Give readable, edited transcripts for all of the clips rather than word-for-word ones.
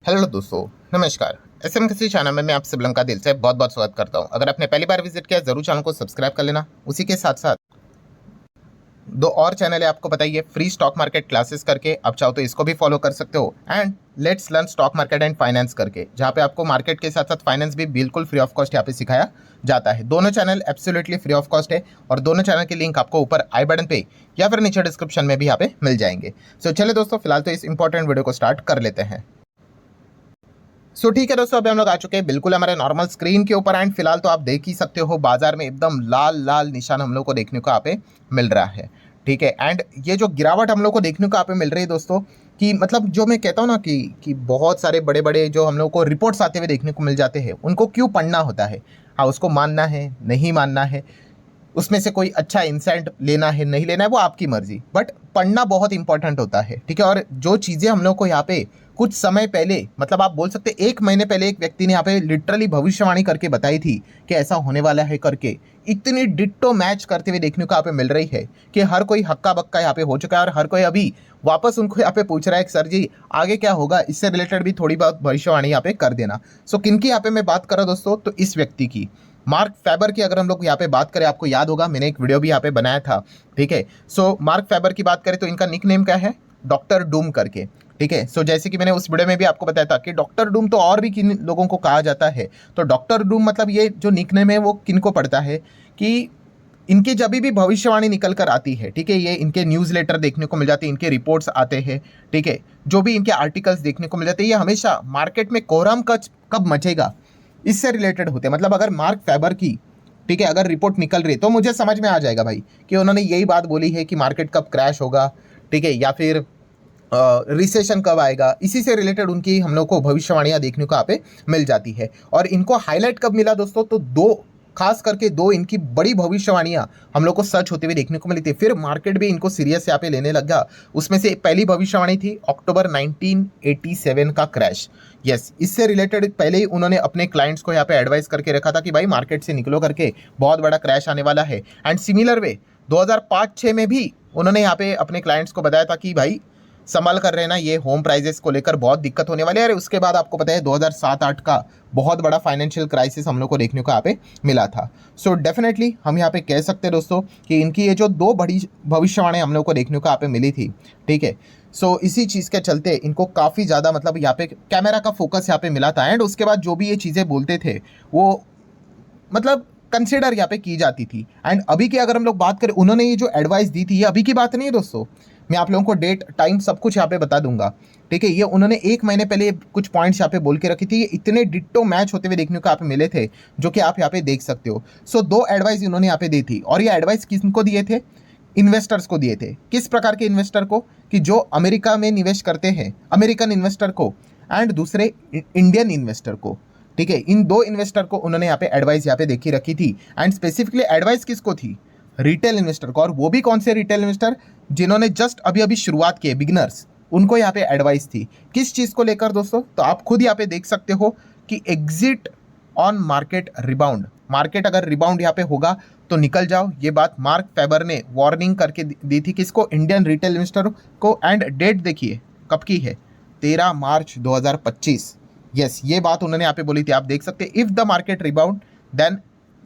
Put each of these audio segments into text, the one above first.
Hello दोस्तों, नमस्कार। SM किसी चैनल में मैं आप सब का दिल से बहुत बहुत स्वागत करता हूं। अगर आपने पहली बार विजिट किया जरूर चैनल को सब्सक्राइब कर लेना। उसी के साथ साथ दो और चैनल है, आपको बताइए, फ्री स्टॉक मार्केट क्लासेस करके, आप चाहो तो इसको भी फॉलो कर सकते हो, and let's learn stock market and finance करके, जहाँ पे आपको मार्केट के साथ साथ फाइनेंस भी बिल्कुल फ्री ऑफ कॉस्ट यहाँ पे सिखाया जाता है। दोनों channel absolutely free of cost है और दोनों चैनल के लिंक आपको ऊपर आई बटन पे या फिर नीचे डिस्क्रिप्शन में भी यहाँ पे मिल जाएंगे। सो चलिए दोस्तों, फिलहाल तो इस इंपॉर्टेंट वीडियो को स्टार्ट कर लेते हैं। ठीक है दोस्तों, अभी हम लोग आ चुके हैं बिल्कुल हमारे नॉर्मल स्क्रीन के ऊपर एंड फिलहाल तो आप देख ही सकते हो बाजार में एकदम लाल लाल निशान हम लोग को देखने को यहाँ पे मिल रहा है। ठीक है, एंड ये जो गिरावट हम लोग को देखने को यहाँ पे मिल रही है दोस्तों, कि मतलब जो मैं कहता हूँ ना कि बहुत सारे बड़े बड़े जो हम लोग को रिपोर्ट्स आते हुए देखने को मिल जाते हैं, उनको क्यों पढ़ना होता है? हाँ, उसको मानना है नहीं मानना है, उसमें से कोई अच्छा इंसाइट लेना है नहीं लेना है, वो आपकी मर्जी, बट पढ़ना बहुत इंपॉर्टेंट होता है। ठीक है, और जो चीज़ें हम लोग को यहाँ पे कुछ समय पहले, मतलब आप बोल सकते 1 महीने पहले एक व्यक्ति ने यहाँ पे लिटरली भविष्यवाणी करके बताई थी कि ऐसा होने वाला है करके, इतनी डिट्टो मैच करते हुए देखने को यहाँ पे मिल रही है कि हर कोई हक्का बक्का यहाँ पे हो चुका है और हर कोई अभी वापस उनको यहाँ पे पूछ रहा है कि सर जी आगे क्या होगा, इससे रिलेटेड भी थोड़ी बहुत भविष्यवाणी यहाँ पे कर देना। सो किनकी यहाँ पे मैं बात कर रहा हूँ दोस्तों, तो इस व्यक्ति की, मार्क फेबर की अगर हम लोग यहाँ पे बात करें, आपको याद होगा मैंने एक वीडियो भी यहाँ पे बनाया था। ठीक है, सो मार्क फेबर की बात करें तो इनका निक नेम क्या है? डॉक्टर डूम करके। ठीक है, सो जैसे कि मैंने उस वीडियो में भी आपको बताया था कि डॉक्टर डूम तो और भी किन लोगों को कहा जाता है। तो डॉक्टर डूम मतलब ये जो निक नेम है वो किन को पड़ता है कि इनकी जब भी भविष्यवाणी निकल कर आती है, ठीक है, ये इनके न्यूज़लेटर देखने को मिल जाते हैं, इनके रिपोर्ट्स आते हैं, ठीक है, जो भी इनके आर्टिकल्स देखने को मिल जाते हैं, ये हमेशा मार्केट में कोहराम कब मचेगा इससे रिलेटेड होते हैं। मतलब अगर मार्क फेबर की, ठीक है, अगर रिपोर्ट निकल रही है तो मुझे समझ में आ जाएगा भाई कि उन्होंने यही बात बोली है कि मार्केट कब क्रैश होगा, ठीक है, या फिर रिसेशन कब आएगा, इसी से रिलेटेड उनकी हम लोग को भविष्यवाणियां देखने को यहाँ पे मिल जाती है। और इनको हाईलाइट कब मिला दोस्तों, तो खास करके दो इनकी बड़ी भविष्यवाणियां हम लोग को सच होते हुए देखने को मिली थी, फिर मार्केट भी इनको सीरियस यहाँ पे लेने लगा। उसमें से पहली भविष्यवाणी थी अक्टूबर 1987 का क्रैश। यस, इससे रिलेटेड पहले ही उन्होंने अपने क्लाइंट्स को यहाँ पे एडवाइस करके रखा था कि भाई मार्केट से निकलो करके, बहुत बड़ा क्रैश आने वाला है। एंड सिमिलर वे 2005-6 में भी उन्होंने यहाँ पे अपने क्लाइंट्स को बताया था कि भाई संभाल कर रहे ना, ये होम प्राइजेस को लेकर बहुत दिक्कत होने वाली है। और उसके बाद आपको पता है 2007-8 का बहुत बड़ा फाइनेंशियल क्राइसिस हम लोग को देखने को यहाँ पे मिला था। सो डेफिनेटली हम यहाँ पे कह सकते हैं दोस्तों कि इनकी ये जो दो बड़ी भविष्यवाणी हम लोग को देखने को यहाँ पे मिली थी, ठीक है, सो इसी चीज़ के चलते इनको काफ़ी ज़्यादा मतलब यहाँ पे कैमरा का फोकस यहाँ पे मिला था। एंड उसके बाद जो भी ये चीज़ें बोलते थे वो मतलब कंसिडर यहाँ पे की जाती थी। एंड अभी की अगर हम लोग बात करें, उन्होंने ये जो एडवाइस दी थी ये अभी की बात नहीं है दोस्तों, मैं आप लोगों को डेट टाइम सब कुछ यहाँ पे बता दूंगा। ठीक है, ये उन्होंने 1 महीने पहले कुछ पॉइंट्स यहाँ पे बोल के रखी थी, ये इतने डिट्टो मैच होते हुए देखने को यहाँ पे मिले थे, जो कि आप यहाँ पे देख सकते हो। सो दो एडवाइस इन्होंने यहाँ पे दी थी और ये एडवाइस किनको दिए थे? इन्वेस्टर्स को दिए थे। किस प्रकार के इन्वेस्टर को? कि जो अमेरिका में निवेश करते हैं, अमेरिकन इन्वेस्टर को, एंड दूसरे इंडियन इन्वेस्टर को। ठीक है, इन दो इन्वेस्टर को उन्होंने यहाँ पे एडवाइस यहाँ पे देखी रखी थी। एंड स्पेसिफिकली एडवाइस किसको थी? रिटेल इन्वेस्टर को। और वो भी कौन से रिटेल इन्वेस्टर? जिन्होंने जस्ट अभी अभी शुरुआत की है, बिगिनर्स, उनको यहाँ पे एडवाइस थी। किस चीज़ को लेकर दोस्तों? तो आप खुद यहाँ पे देख सकते हो कि exit on market rebound. Market अगर रिबाउंड यहाँ पे होगा तो निकल जाओ, ये बात मार्क फेबर ने वार्निंग करके दी थी किसको? इंडियन रिटेल इन्वेस्टर को। एंड डेट देखिए कब की है, 13 मार्च 2025। यस, ये बात उन्होंने यहाँ पे बोली थी। आप देख सकते हैं, if the market rebound then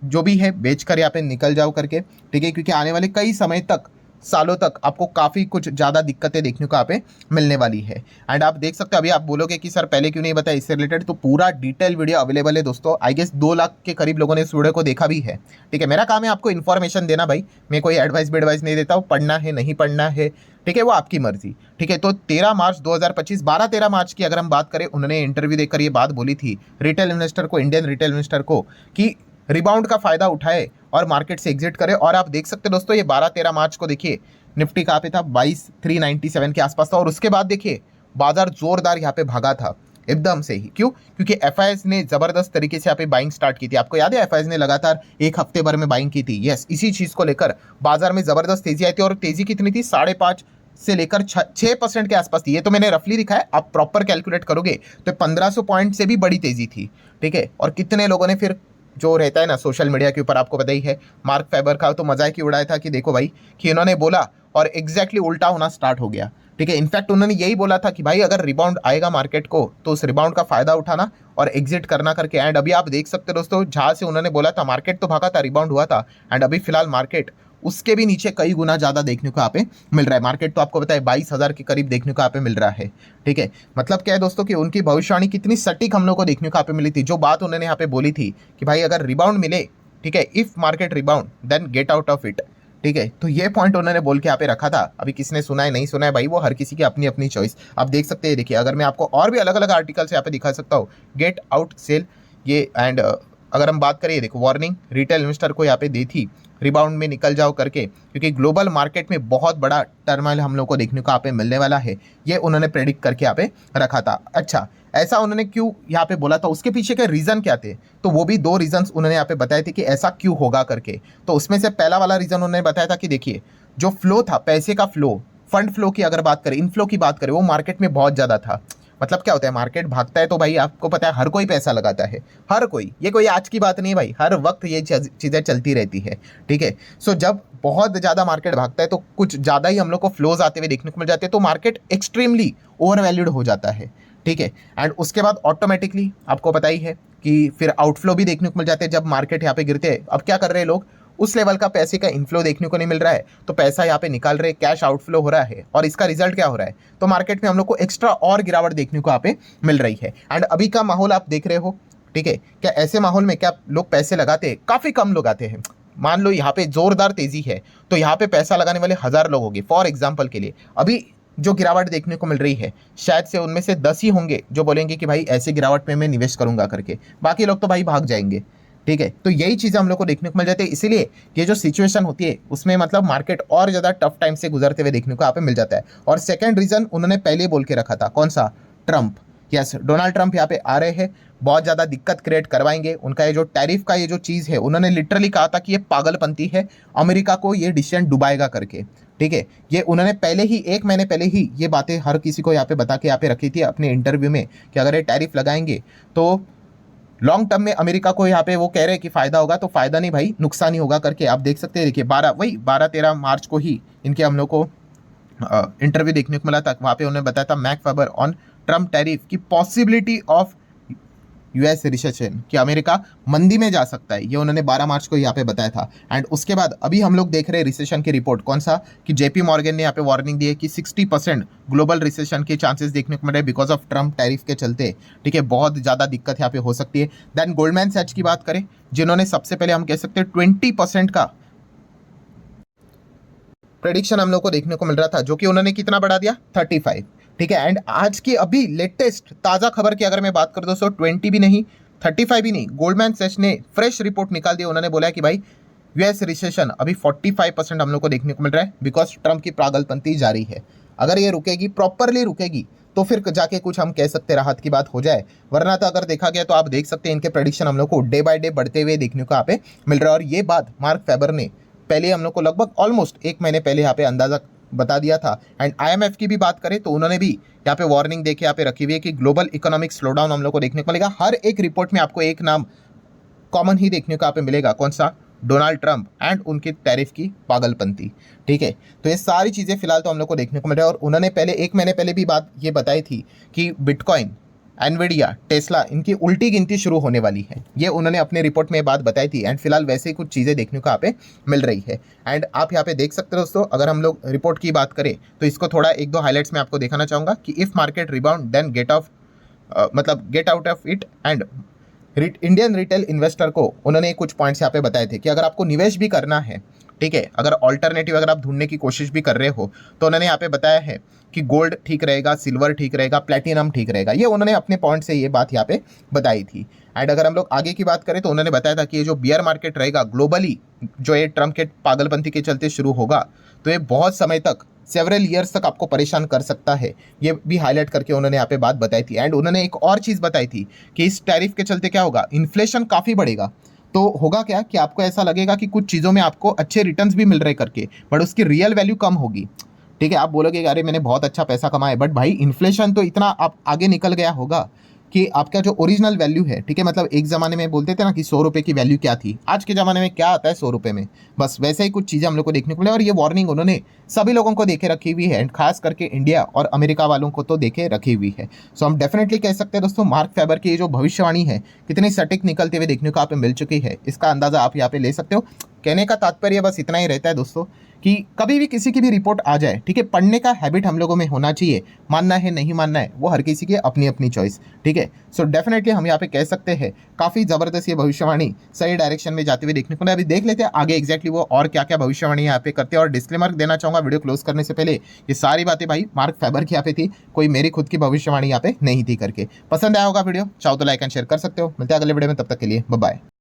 जो भी है बेच कर यहाँ पे निकल जाओ करके। ठीक है, क्योंकि आने वाले कई समय तक, सालों तक आपको काफ़ी कुछ ज़्यादा दिक्कतें देखने को यहाँ पे मिलने वाली है। एंड आप देख सकते हो, अभी आप बोलोगे कि सर पहले क्यों नहीं बताया इससे रिलेटेड, तो पूरा डिटेल वीडियो अवेलेबल है दोस्तों। आई गेस 2 लाख के करीब लोगों ने इस वीडियो को देखा भी है। ठीक है, मेरा काम है आपको इन्फॉर्मेशन देना भाई, मैं कोई एडवाइस नहीं देता हूँ। पढ़ना है नहीं पढ़ना है, ठीक है, वो आपकी मर्जी। ठीक है, तो 13 मार्च 2025, 12-13 मार्च की अगर हम बात करें, उन्होंने इंटरव्यू देकर ये बात बोली थी रिटेल इन्वेस्टर को, इंडियन रिटेल इन्वेस्टर को, कि रिबाउंड का फायदा उठाए और मार्केट से एग्जिट करे। और आप देख सकते हैं दोस्तों, ये 12-13 मार्च को देखिए निफ्टी कहाँ पे था? 22,397 के आसपास था। और उसके बाद देखिए बाजार जोरदार यहाँ पे भागा था एकदम से ही। क्यों? क्योंकि एफआईएस ने जबरदस्त तरीके से यहाँ पे बाइंग स्टार्ट की थी। आपको याद है एफआईएस ने लगातार एक हफ्ते भर में बाइंग की थी। यस, इसी चीज को लेकर बाजार में जबरदस्त तेजी आई थी। और तेजी कितनी थी? 5.5 से लेकर 6% के आसपास थी। ये तो मैंने रफली लिखा है, आप प्रॉपर कैलकुलेट करोगे तो 1500 पॉइंट से भी बड़ी तेजी थी। ठीक है, और कितने लोगों ने फिर, जो रहता है ना सोशल मीडिया के ऊपर, आपको पता ही है, मार्क फेबर का तो मजाक ही उड़ाया था कि देखो भाई, कि इन्होंने बोला और एग्जैक्टली उल्टा होना स्टार्ट हो गया। ठीक है। इनफैक्ट उन्होंने यही बोला था कि भाई अगर रिबाउंड आएगा मार्केट को तो उस रिबाउंड का फायदा उठाना और एग्जिट करना करके। एंड अभी आप देख सकते हो दोस्तों, जहां से उन्होंने बोला था मार्केट तो भागा था, रिबाउंड हुआ था, एंड अभी फिलहाल मार्केट उसके भी नीचे कई गुना ज्यादा देखने को यहाँ पे मिल रहा है। मार्केट तो आपको पता है 22,000 के करीब देखने को यहाँ पे मिल रहा है। ठीक है, मतलब क्या है दोस्तों कि उनकी भविष्यवाणी कितनी सटीक हम लोग को देखने को यहाँ पे मिली थी। जो बात उन्होंने यहाँ पे बोली थी कि भाई अगर रिबाउंड मिले, ठीक है, if market rebound then get out of it. ठीक है, तो ये पॉइंट उन्होंने बोल के यहाँ पे रखा था। अभी किसने सुना है नहीं सुना है भाई, वो हर किसी की अपनी अपनी चॉइस। आप देख सकते हैं, देखिए अगर मैं आपको और भी अलग अलग आर्टिकल्स यहाँ पे दिखा सकता हूँ, गेट आउट सेल ये। एंड अगर हम बात करें, देखो वार्निंग रिटेल इन्वेस्टर को यहाँ पे दी थी, रिबाउंड में निकल जाओ करके, क्योंकि ग्लोबल मार्केट में बहुत बड़ा टर्मोइल हम लोग को देखने को यहाँ पे मिलने वाला है। ये उन्होंने प्रेडिक्ट करके यहाँ पे रखा था। अच्छा, ऐसा उन्होंने क्यों यहाँ पे बोला था, उसके पीछे के रीजन क्या थे, तो वो भी 2 रीजंस उन्होंने यहाँ पे बताए थे कि ऐसा क्यों होगा करके। तो उसमें से पहला वाला रीजन उन्होंने बताया था कि देखिए जो फ्लो था, पैसे का फ्लो, फंड फ्लो की अगर बात करें, इनफ्लो की बात करें, वो मार्केट में बहुत ज़्यादा था। मतलब क्या होता है, मार्केट भागता है तो भाई आपको पता है हर कोई पैसा लगाता है, हर कोई, ये कोई आज की बात नहीं है भाई, हर वक्त ये चीज़ें चलती रहती है। ठीक है, सो जब बहुत ज़्यादा मार्केट भागता है तो कुछ ज़्यादा ही हम लोग को फ्लोज आते हुए देखने को मिल जाते हैं, तो मार्केट एक्सट्रीमली ओवर वैल्यूड हो जाता है। ठीक है, एंड उसके बाद ऑटोमेटिकली आपको पता ही है कि फिर आउटफ्लो भी देखने को मिल जाते हैं। जब मार्केट यहाँ पे गिरते हैं, अब क्या कर रहे हैं लोग, उस लेवल का पैसे का इनफ्लो देखने को नहीं मिल रहा है, तो पैसा यहाँ पे निकाल रहे, कैश आउटफ्लो हो रहा है, और इसका रिजल्ट क्या हो रहा है, तो मार्केट में हम लोग को एक्स्ट्रा और गिरावट देखने को यहाँ पे मिल रही है। एंड अभी का माहौल आप देख रहे हो, ठीक है, क्या ऐसे माहौल में क्या लोग पैसे लगाते हैं, काफ़ी कम लोग आते हैं। मान लो यहाँ पे जोरदार तेजी है तो यहाँ पे पैसा लगाने वाले 1000 लोग होंगे फॉर एग्जाम्पल के लिए। अभी जो गिरावट देखने को मिल रही है, शायद से उनमें से 10 ही होंगे जो बोलेंगे कि भाई ऐसे गिरावट में मैं निवेश करूंगा करके, बाकी लोग तो भाई भाग जाएंगे। ठीक है, तो यही चीज़ें हम लोग को देखने को मिल जाती है। इसीलिए ये जो सिचुएशन होती है उसमें मतलब मार्केट और ज़्यादा टफ टाइम से गुजरते हुए देखने को यहाँ पे मिल जाता है। और सेकंड रीजन उन्होंने पहले ही बोल के रखा था, कौन सा, ट्रंप। यस, डोनाल्ड ट्रंप यहाँ पे आ रहे हैं, बहुत ज़्यादा दिक्कत क्रिएट करवाएंगे। उनका ये जो टैरिफ का ये जो चीज़ है, उन्होंने लिटरली कहा था कि ये पागलपंती है, अमेरिका को ये डिसीजन डुबाएगा करके। ठीक है, ये उन्होंने पहले ही 1 महीने पहले ही ये बातें हर किसी को यहाँ पे बता के यहाँ पे रखी थी अपने इंटरव्यू में कि अगर ये टैरिफ लगाएंगे तो लॉन्ग टर्म में अमेरिका को यहाँ पे वो कह रहे हैं कि फायदा होगा, तो फायदा नहीं भाई, नुकसान ही होगा करके। आप देख सकते हैं, देखिए 12-13 मार्च को ही इनके हम लोग को इंटरव्यू देखने को मिला था। वहाँ पे उन्होंने बताया था Marc Faber on Trump tariff की पॉसिबिलिटी ऑफ यूएस रिसेशन, कि अमेरिका मंदी में जा सकता है, ये उन्होंने 12 मार्च को यहाँ पे बताया था। एंड उसके बाद अभी हम लोग देख रहे हैं रिसेशन की रिपोर्ट, कौन सा, कि जेपी मॉर्गन ने यहाँ पे वार्निंग दी है कि 60% ग्लोबल रिसेशन के चांसेस देखने को मिल रहे हैं बिकॉज ऑफ ट्रम्प टैरिफ के चलते। ठीक है, बहुत ज़्यादा दिक्कत यहाँ पे हो सकती है। देन गोल्डमैन सैच की बात करें, जिन्होंने सबसे पहले हम कह सकते हैं 20% का प्रेडिक्शन हम लोग को देखने को मिल रहा था, जो कि उन्होंने कितना बढ़ा दिया, 35। ठीक है, एंड आज की अभी लेटेस्ट ताज़ा खबर की अगर मैं बात करूं दोस्तों, 20 भी नहीं, 35 भी नहीं, गोल्डमैन सैच ने फ्रेश रिपोर्ट निकाल दी। उन्होंने बोला कि भाई यूएस रिसेशन अभी 45% हम लोग को देखने को मिल रहा है बिकॉज ट्रम्प की पागलपंती जारी है। अगर ये रुकेगी, प्रॉपरली रुकेगी, तो फिर जाके कुछ हम कह सकते राहत की बात हो जाए। वरना तो अगर देखा गया तो आप देख सकते हैं इनके प्रेडिक्शन हम लोग को डे बाय डे बढ़ते हुए देखने को यहाँ पे मिल रहा है। और ये बात मार्क फेबर ने पहले हम लोग को लगभग ऑलमोस्ट 1 महीने पहले यहाँ पे अंदाजा बता दिया था। एंड आईएमएफ की भी बात करें तो उन्होंने भी यहाँ पे वार्निंग देके यहाँ पे रखी हुई है कि ग्लोबल इकोनॉमिक स्लोडाउन हम लोग को देखने को मिलेगा। हर एक रिपोर्ट में आपको एक नाम कॉमन ही देखने को यहाँ पे मिलेगा, कौन सा, डोनाल्ड ट्रंप एंड उनके टैरिफ की पागलपंती। ठीक है, तो ये सारी चीज़ें फिलहाल तो हम लोग को देखने को मिल रहा है। और उन्होंने पहले 1 महीने पहले भी बात ये बताई थी कि बिटकॉइन, एनविडिया, टेस्ला, इनकी उल्टी गिनती शुरू होने वाली है। ये उन्होंने अपने रिपोर्ट में बात बताई थी। एंड फिलहाल वैसे ही कुछ चीज़ें देखने को यहाँ पे मिल रही है। एंड आप यहाँ पे देख सकते हो दोस्तों, अगर हम लोग रिपोर्ट की बात करें तो इसको थोड़ा 1-2 हाईलाइट्स में आपको दिखाना चाहूँगा कि if market rebound then get out of it. And Indian retail investor को उन्होंने कुछ पॉइंट्स यहाँ पे बताए थे कि अगर आपको निवेश भी करना है, ठीक है, अगर ऑल्टरनेटिव अगर आप ढूंढने की कोशिश भी कर रहे हो, तो उन्होंने यहाँ पे बताया है कि गोल्ड ठीक रहेगा, सिल्वर ठीक रहेगा, प्लेटिनम ठीक रहेगा। ये उन्होंने अपने पॉइंट से ये बात यहाँ पे बताई थी। एंड अगर हम लोग आगे की बात करें तो उन्होंने बताया था कि ये जो बियर मार्केट रहेगा ग्लोबली, जो ये ट्रम्प के पागलपंती के चलते शुरू होगा, तो ये बहुत समय तक, सेवरल ईयर्स तक आपको परेशान कर सकता है। ये भी हाईलाइट करके उन्होंने यहाँ पे बात बताई थी। एंड उन्होंने एक और चीज़ बताई थी कि इस टैरिफ के चलते क्या होगा, इन्फ्लेशन काफ़ी बढ़ेगा। तो होगा क्या कि आपको ऐसा लगेगा कि कुछ चीज़ों में आपको अच्छे रिटर्न्स भी मिल रहे करके, बट उसकी रियल वैल्यू कम होगी। ठीक है, आप बोलोगे अरे मैंने बहुत अच्छा पैसा कमाया, बट भाई इन्फ्लेशन तो इतना आप आगे निकल गया होगा कि आपका जो ओरिजिनल वैल्यू है, ठीक है, मतलब एक ज़माने में बोलते थे ना कि 100 रुपये की वैल्यू क्या थी, आज के ज़माने में क्या आता है 100 रुपये में, बस वैसे ही कुछ चीज़ें हम लोग को देखने को मिले। और ये वार्निंग उन्होंने सभी लोगों को देखे रखी हुई है, एंड खास करके इंडिया और अमेरिका वालों को तो देखे रखी हुई है। सो हम डेफिनेटली कह सकते हैं दोस्तों, मार्क फेबर की ये जो भविष्यवाणी है कितनी सटीक निकलते हुए देखने को आप मिल चुकी है, इसका अंदाजा आप यहाँ पे ले सकते हो। कहने का तात्पर्य बस इतना ही रहता है दोस्तों कि कभी भी किसी की भी रिपोर्ट आ जाए, ठीक है, पढ़ने का हैबिट हम लोगों में होना चाहिए। मानना है नहीं मानना है वो हर किसी की अपनी अपनी चॉइस, ठीक है। सो डेफिनेटली हम यहाँ पे कह सकते हैं काफ़ी ज़बरदस्त ये भविष्यवाणी सही डायरेक्शन में जाते हुए देखने को मिला। अभी देख लेते हैं आगे एग्जैक्टली वो और क्या क्या भविष्यवाणी यहाँ पे करते हैं। और डिस्क्लेमर देना चाहूँगा वीडियो क्लोज करने से पहले, ये सारी बातें भाई मार्क फेबर की यहाँ पे थी, कोई मेरी खुद की भविष्यवाणी यहाँ पे नहीं थी करके। पसंद आया होगा वीडियो, चाहो तो लाइक एंड शेयर कर सकते हो। मिलते हैं अगले वीडियो में, तब तक के लिए बाय बाय।